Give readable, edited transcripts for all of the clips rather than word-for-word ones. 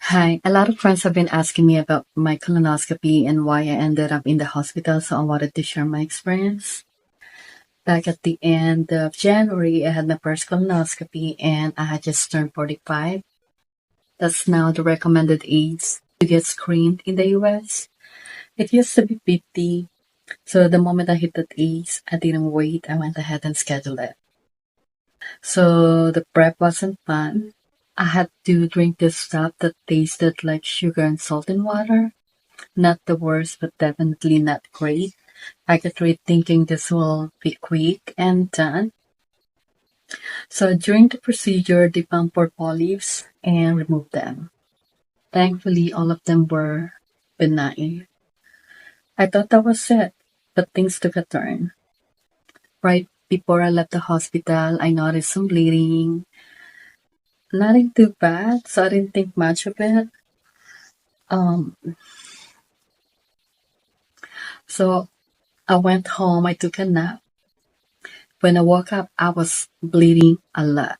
Hi, a lot of friends have been asking me about my colonoscopy and why I ended up in the hospital, so I wanted to share my experience. Back at the end of January, I had my first colonoscopy and I had just turned 45. That's now the recommended age to get screened in the US. It used to be 50, so the moment I hit that age, I didn't wait. I went ahead and scheduled it. So the prep wasn't fun. I had to drink this stuff that tasted like sugar and salt in water. Not the worst, but definitely not great. I got read thinking this will be quick and done. So during the procedure, they found four polyps and removed them. Thankfully, all of them were benign. I thought that was it, but things took a turn. Right before I left the hospital, I noticed some bleeding. Nothing too bad, so I didn't think much of it. Um, so I went home, I took a nap. When I woke up, I was bleeding a lot.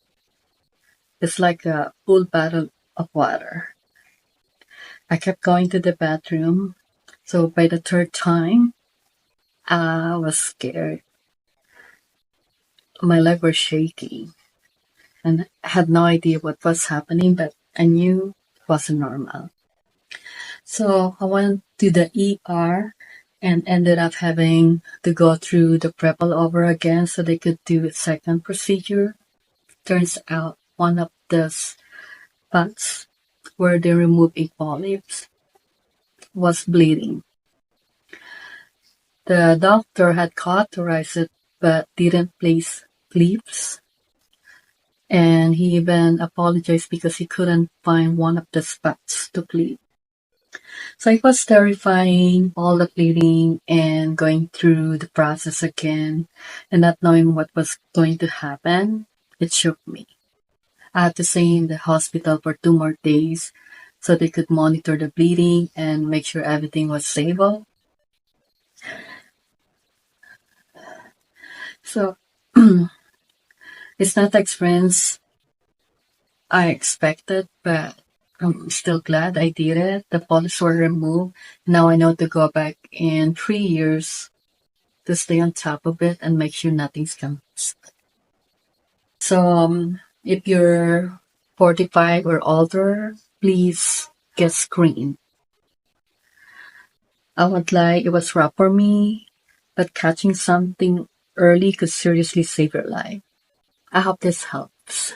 It's like a full bottle of water. I kept going to the bathroom. So by the third time, I was scared. My legs were shaking and I had no idea what was happening, but I knew it wasn't normal. So I went to the ER and ended up having to go through the prep all over again so they could do a second procedure. Turns out one of the spots where they removed a polyps was bleeding. The doctor had cauterized it but didn't place clips, and he even apologized because he couldn't find one of the spots to clip. So it was terrifying, all the bleeding and going through the process again and not knowing what was going to happen. It shook me. I had to stay in the hospital for 2 more days so they could monitor the bleeding and make sure everything was stable. So it's not the experience I expected, but I'm still glad I did it. The polish were removed. Now I know to go back in 3 years to stay on top of it and make sure nothing's comes. So if you're 45 or older, please get screened. I won't lie, it was rough for me, but catching something early could seriously save your life. I hope this helps.